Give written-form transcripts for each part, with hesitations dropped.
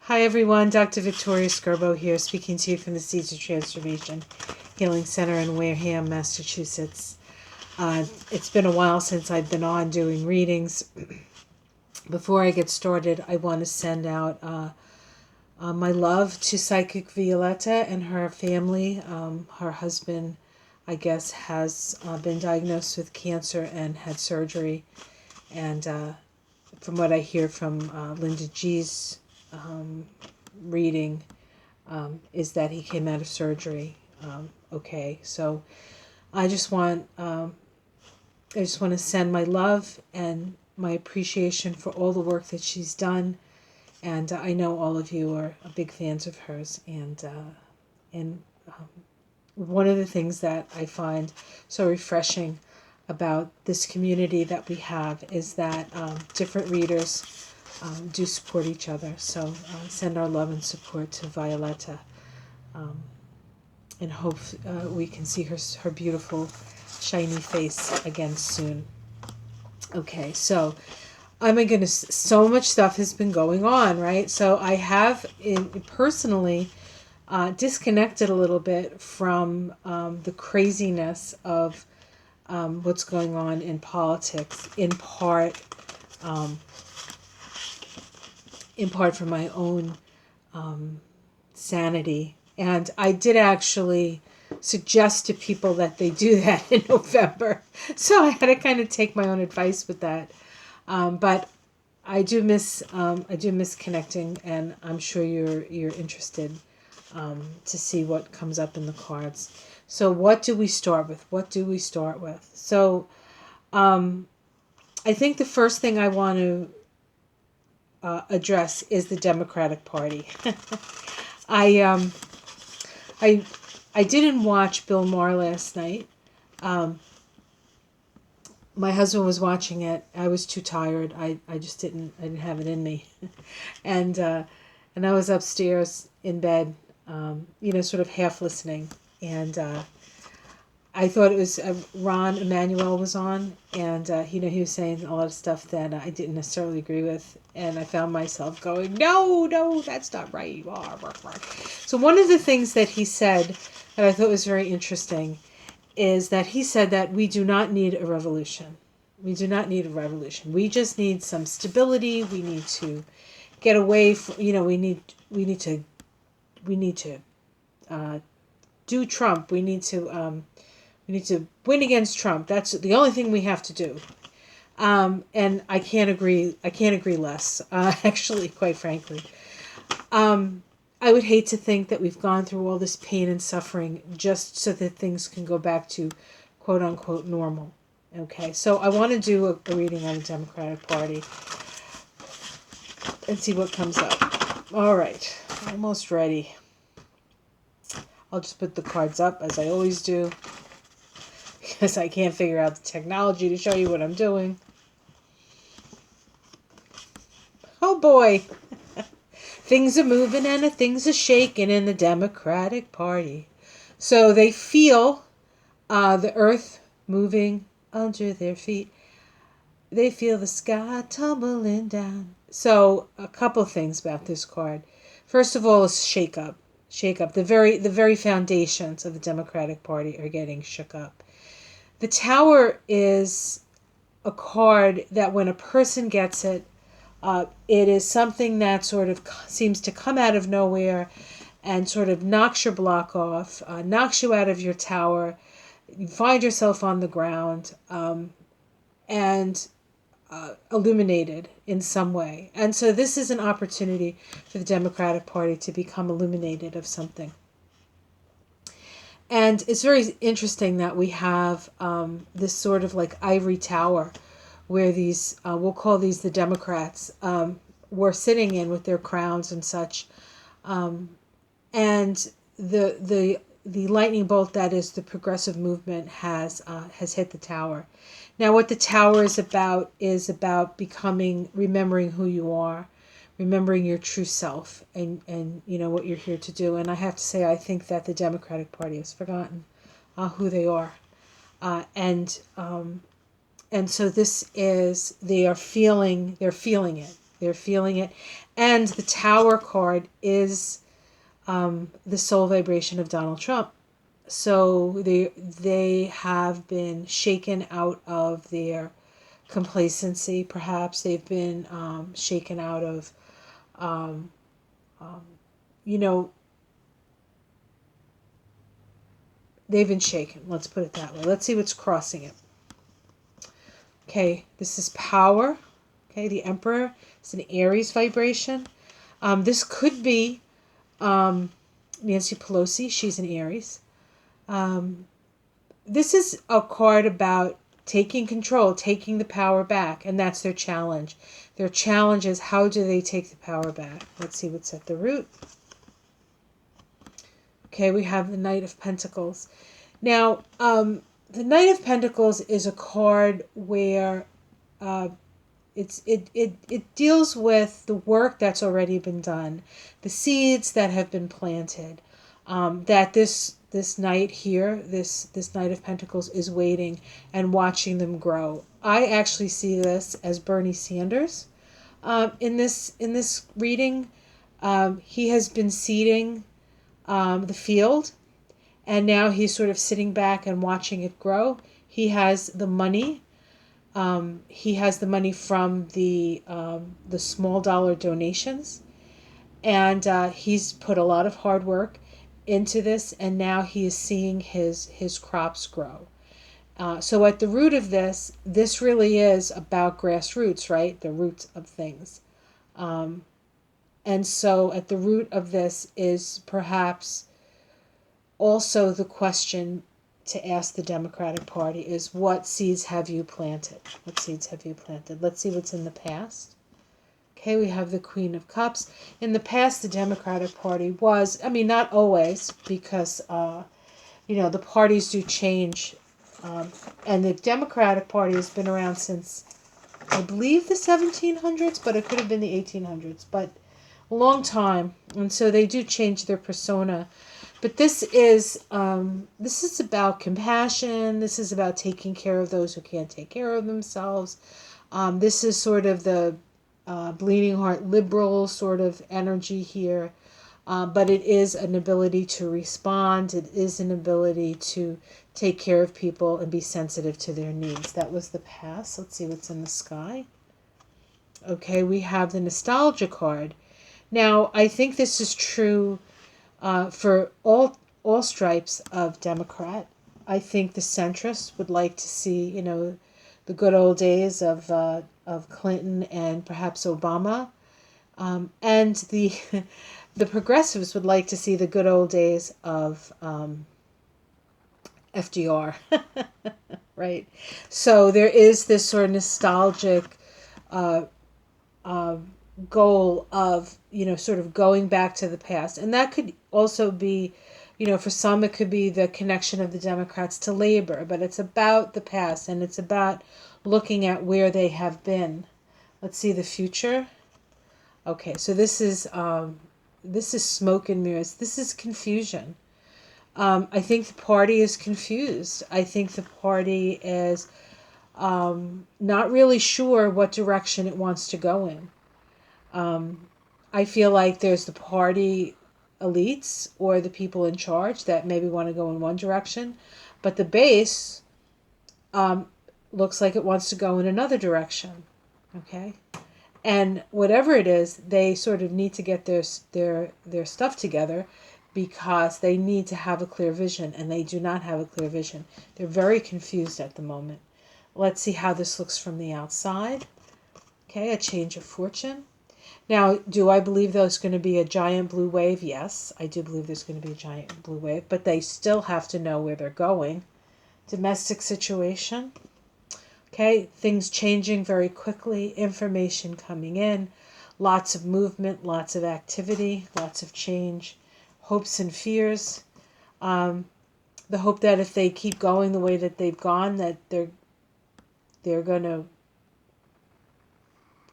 Hi everyone, Dr. Victoria Skirbo here, speaking to you from the Seeds of Transformation Healing Center in Wareham, Massachusetts. It's been a while since I've been on doing readings. Before I get started, I want to send out my love to Psychic Violetta and her family. Her husband, I guess, has been diagnosed with cancer and had surgery. And from what I hear from Linda G's reading, is that he came out of surgery okay. So I just want to send my love and my appreciation for all the work that she's done, and I know all of you are big fans of hers. And one of the things that I find so refreshing about this community that we have is that different readers do support each other. So send our love and support to Violetta, and hope we can see her beautiful, shiny face again soon. Okay, so so much stuff has been going on, right? So I have personally disconnected a little bit from the craziness of what's going on in politics, in part for my own sanity. And I did actually suggest to people that they do that in November. So I had to kind of take my own advice with that. But I do miss connecting, and I'm sure you're interested to see what comes up in the cards. So what do we start with? So I think the first thing I want to address is the Democratic Party. I didn't watch Bill Maher last night. My husband was watching it. I was too tired. I didn't have it in me, and I was upstairs in bed, sort of half listening, and I thought it was Ron Emanuel was on, and he was saying a lot of stuff that I didn't necessarily agree with, and I found myself going, no, that's not right. So one of the things that he said that I thought was very interesting is that he said that we do not need a revolution. We do not need a revolution. We just need some stability. We need to get away from, we need to do Trump. We need to win against Trump. That's the only thing we have to do. And I can't agree less, actually, quite frankly. I would hate to think that we've gone through all this pain and suffering just so that things can go back to quote unquote normal. Okay, so I want to do a reading on the Democratic Party and see what comes up. All right, almost ready. I'll just put the cards up as I always do, because I can't figure out the technology to show you what I'm doing. Oh boy. Things are moving and things are shaking in the Democratic Party. So they feel the earth moving under their feet. They feel the sky tumbling down. So a couple of things about this card. First of all is shake up. The very foundations of the Democratic Party are getting shook up. The Tower is a card that when a person gets it, it is something that sort of seems to come out of nowhere and sort of knocks your block off, knocks you out of your tower. You find yourself on the ground and illuminated in some way. And so this is an opportunity for the Democratic Party to become illuminated of something. And it's very interesting that we have this sort of like ivory tower where these, we'll call these the Democrats, were sitting in with their crowns and such. And the lightning bolt that is the progressive movement has hit the tower. Now what the tower is about remembering who you are, remembering your true self, and what you're here to do. And I have to say, I think that the Democratic Party has forgotten who they are. And so this is, they're feeling it. They're feeling it. And the Tower card is the soul vibration of Donald Trump. So they have been shaken out of their complacency. Perhaps they've been shaken out of, um, um, you know, they've been shaken. Let's put it that way. Let's see what's crossing it. Okay, this is power. Okay, the Emperor is an Aries vibration. This could be Nancy Pelosi. She's an Aries. This is a card about taking control, taking the power back, and that's their challenge. Their challenge is, how do they take the power back? Let's see what's at the root. Okay, we have the Knight of Pentacles. Now, the Knight of Pentacles is a card where it deals with the work that's already been done, the seeds that have been planted. That this knight here, this Knight of Pentacles, is waiting and watching them grow. I actually see this as Bernie Sanders. In this reading, he has been seeding the field, and now he's sort of sitting back and watching it grow. He has the money. He has the money from the small dollar donations, and he's put a lot of hard work into this, and now he is seeing his crops grow. So at the root of this really is about grassroots, right? The roots of things. And so at the root of this is perhaps also the question to ask the Democratic Party is, what seeds have you planted? What seeds have you planted? Let's see what's in the past. Okay, we have the Queen of Cups. In the past, the Democratic Party was, I mean, not always, because, the parties do change. And the Democratic Party has been around since, I believe, the 1700s, but it could have been the 1800s, but a long time. And so they do change their persona. But this is about compassion. This is about taking care of those who can't take care of themselves. This is sort of the bleeding heart liberal sort of energy here. But it is an ability to respond. It is an ability to take care of people and be sensitive to their needs. That was the past. Let's see what's in the sky. Okay, we have the nostalgia card. Now, I think this is true for all stripes of Democrat. I think the centrists would like to see, the good old days of Clinton and perhaps Obama, and the the progressives would like to see the good old days of FDR, right? So there is this sort of nostalgic uh, goal of, sort of going back to the past. And that could also be, for some it could be the connection of the Democrats to labor, but it's about the past and it's about looking at where they have been. Let's see the future. Okay, so this is smoke and mirrors. This is confusion. I think the party is confused. I think the party is not really sure what direction it wants to go in. I feel like there's the party elites or the people in charge that maybe want to go in one direction, but the base looks like it wants to go in another direction. Okay, and whatever it is, they sort of need to get their stuff together, because they need to have a clear vision, and they do not have a clear vision. They're very confused at the moment. Let's see how this looks from the outside. Okay, a change of fortune. Now, do I believe there's going to be a giant blue wave? Yes, I do believe there's going to be a giant blue wave, but they still have to know where they're going. Domestic situation. Okay, things changing very quickly, information coming in, lots of movement, lots of activity, lots of change, hopes and fears. The hope that if they keep going the way that they've gone, that they're going to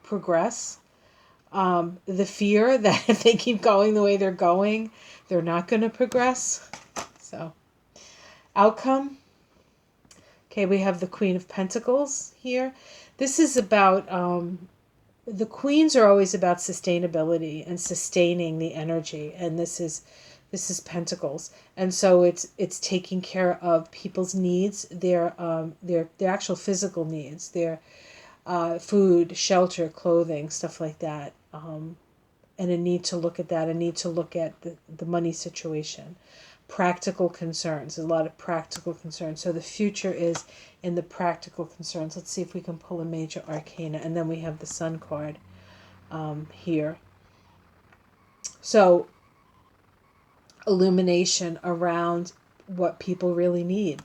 progress. The fear that if they keep going the way they're going, they're not going to progress. So, outcome. Okay, we have the Queen of Pentacles here. This is about the queens are always about sustainability and sustaining the energy, and this is Pentacles, and so it's taking care of people's needs, their actual physical needs, their food, shelter, clothing, stuff like that, and a need to look at that, a need to look at the money situation, practical concerns, a lot of practical concerns. So the future is in the practical concerns. Let's see if we can pull a major arcana, and then we have the Sun card here. So illumination around what people really need.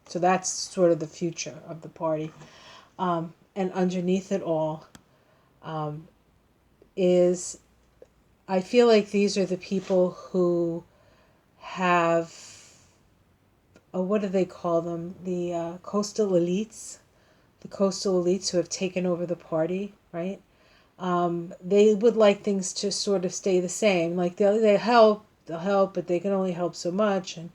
So that's sort of the future of the party. And underneath it all is, I feel like these are the people who have, what do they call them? The coastal elites. The coastal elites who have taken over the party, right? They would like things to sort of stay the same. Like they'll help, but they can only help so much, and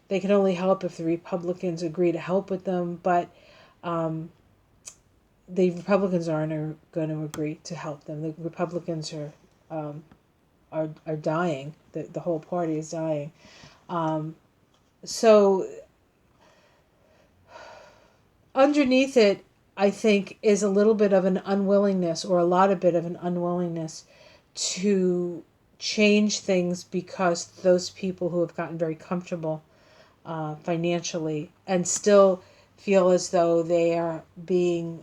they can only help if the Republicans agree to help with them. But the Republicans aren't going to agree to help them. The Republicans are dying. The whole party is dying. So underneath it, I think, is a little bit of an unwillingness, or a lot of bit of an unwillingness to change things, because those people who have gotten very comfortable financially and still feel as though they are being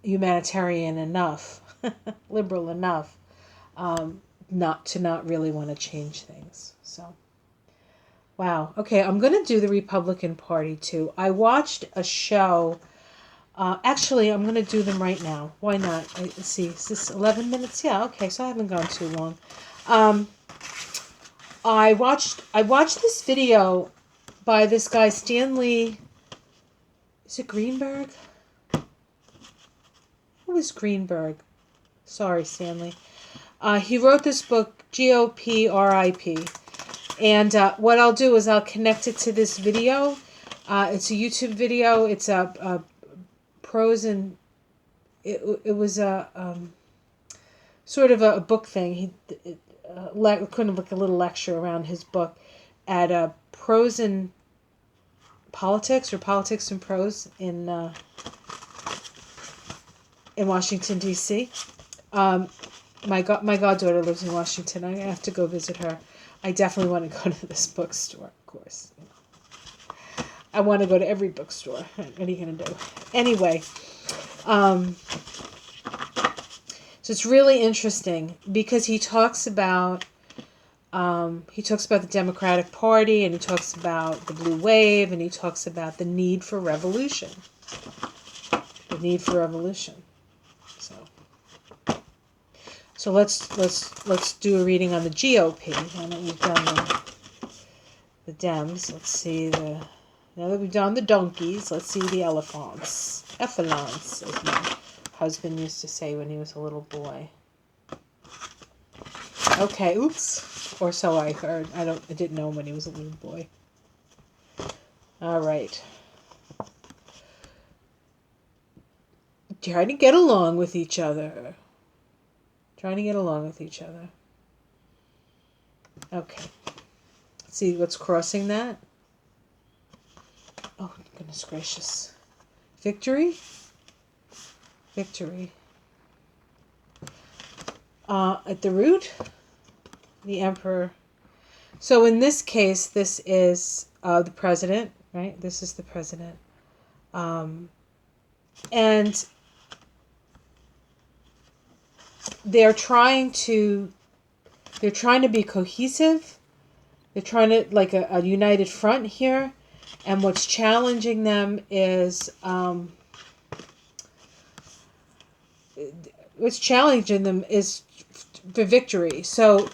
humanitarian enough, liberal enough, not really want to change things. So, wow. Okay, I'm going to do the Republican Party too. I watched a show. Actually, I'm going to do them right now. Why not? Let's see. Is this 11 minutes? Yeah, okay, so I haven't gone too long. I watched this video by this guy, Stanley. Is it Greenberg? Who is Greenberg? Sorry, Stanley. He wrote this book, GOP RIP. And what I'll do is I'll connect it to this video. It's a YouTube video. It's a prose, and it was a sort of a book thing. He kind of like a little lecture around his book at Prose and Politics, or Politics and Prose in Washington, D.C. My goddaughter lives in Washington. I have to go visit her. I definitely want to go to this bookstore, of course. I want to go to every bookstore. What are you going to do? Anyway, so it's really interesting because he talks about the Democratic Party, and he talks about the blue wave, and he talks about the need for revolution. The need for revolution. So let's do a reading on the GOP. Now that we've done the Dems, let's see now that we've done the donkeys, let's see the elephants. Effalons, as my husband used to say when he was a little boy. Okay, oops. Or so I heard. I didn't know him when he was a little boy. All right. Try to get along with each other. Trying to get along with each other. Okay. Let's see what's crossing that. Oh, goodness gracious. Victory? Victory. At the root, the Emperor. So in this case, this is the president, right? This is the president. And they're trying to be cohesive. They're trying to, like, a united front here. And what's challenging them is the victory. So,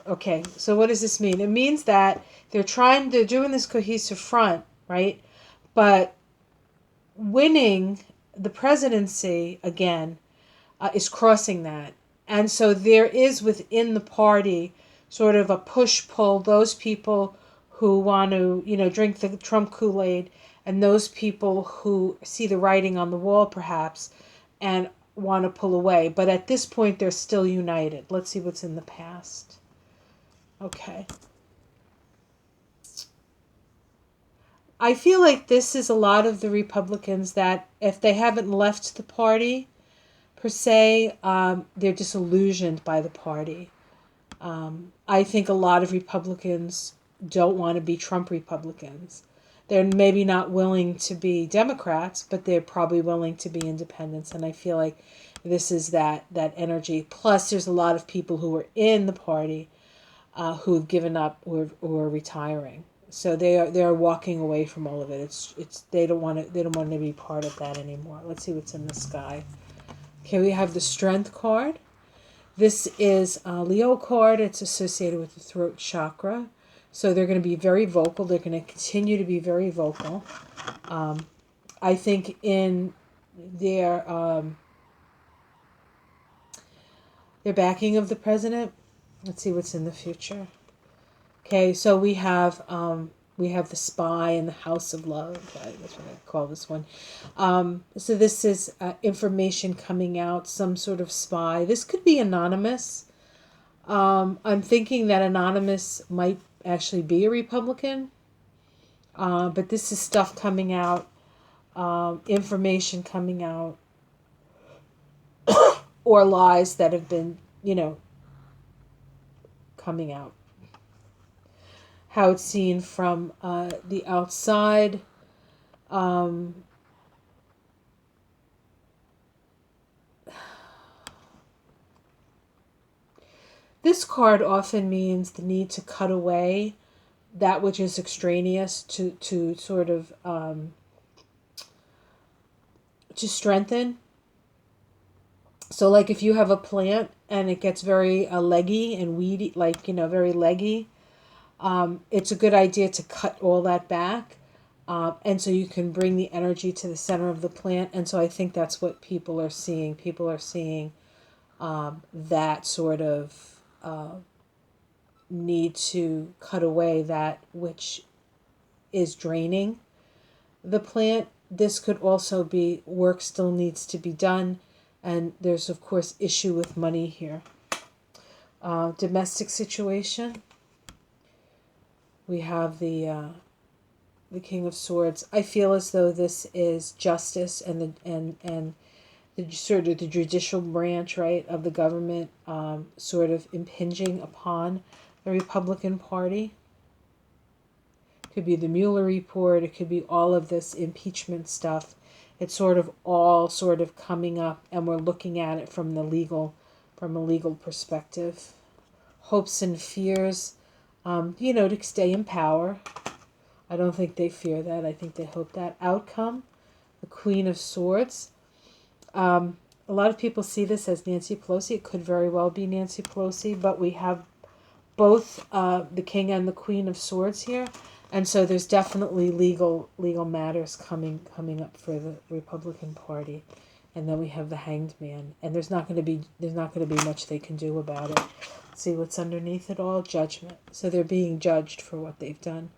okay. So what does this mean? It means that they're doing this cohesive front, right? But winning the presidency again is crossing that. And so there is within the party sort of a push-pull. Those people who want to, drink the Trump Kool-Aid, and those people who see the writing on the wall, perhaps, and want to pull away. But at this point, they're still united. Let's see what's in the past. Okay. I feel like this is a lot of the Republicans that if they haven't left the party, per se, they're disillusioned by the party. I think a lot of Republicans don't want to be Trump Republicans. They're maybe not willing to be Democrats, but they're probably willing to be independents. And I feel like this is that energy. Plus, there's a lot of people who are in the party who have given up or are retiring. So they are walking away from all of it. It's they don't want to be part of that anymore. Let's see what's in the sky. Okay, we have the Strength card. This is a Leo card. It's associated with the throat chakra. So they're going to be very vocal. They're going to continue to be very vocal. I think in their backing of the president. Let's see what's in the future. Okay, so we have the Spy and the House of Love. That's what I call this one. So this is information coming out, some sort of spy. This could be anonymous. I'm thinking that anonymous might actually be a Republican. But this is stuff coming out, information coming out, or lies that have been, coming out. How it's seen from the outside. This card often means the need to cut away that which is extraneous to sort of to strengthen. So like if you have a plant and it gets very leggy and weedy, like, very leggy, it's a good idea to cut all that back. And so you can bring the energy to the center of the plant. And so I think that's what people are seeing. People are seeing that sort of need to cut away that which is draining the plant. This could also be work still needs to be done. And there's, of course, issue with money here. Domestic situation. We have the King of Swords. I feel as though this is justice and the sort of the judicial branch, right, of the government, sort of impinging upon the Republican Party. It could be the Mueller report. It could be all of this impeachment stuff. It's sort of all sort of coming up, and we're looking at it from a legal perspective. Hopes and fears, to stay in power. I don't think they fear that. I think they hope that outcome. The Queen of Swords. A lot of people see this as Nancy Pelosi. It could very well be Nancy Pelosi, but we have both the King and the Queen of Swords here, and so there's definitely legal matters coming up for the Republican Party, and then we have the Hanged Man, and there's not going to be much they can do about it. Let's see what's underneath it all. Judgment. So they're being judged for what they've done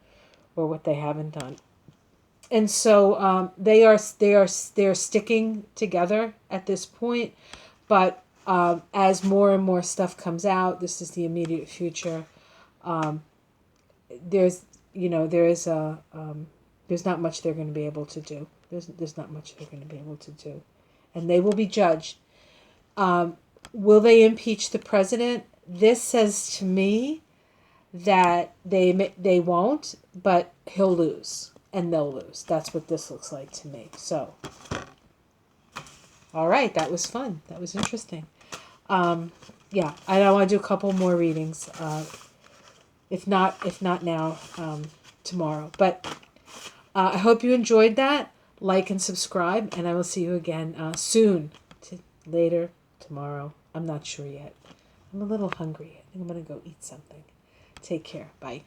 or what they haven't done. And so they are sticking together at this point, but as more and more stuff comes out, this is the immediate future. There's not much they're going to be able to do. There's not much they're going to be able to do, and they will be judged. Will they impeach the president? This says to me that they won't, but he'll lose. And they'll lose. That's what this looks like to me. So, all right, that was fun. That was interesting. Yeah, I want to do a couple more readings. If not now, tomorrow. But I hope you enjoyed that. Like and subscribe, and I will see you again soon. Later tomorrow. I'm not sure yet. I'm a little hungry. I think I'm gonna go eat something. Take care. Bye.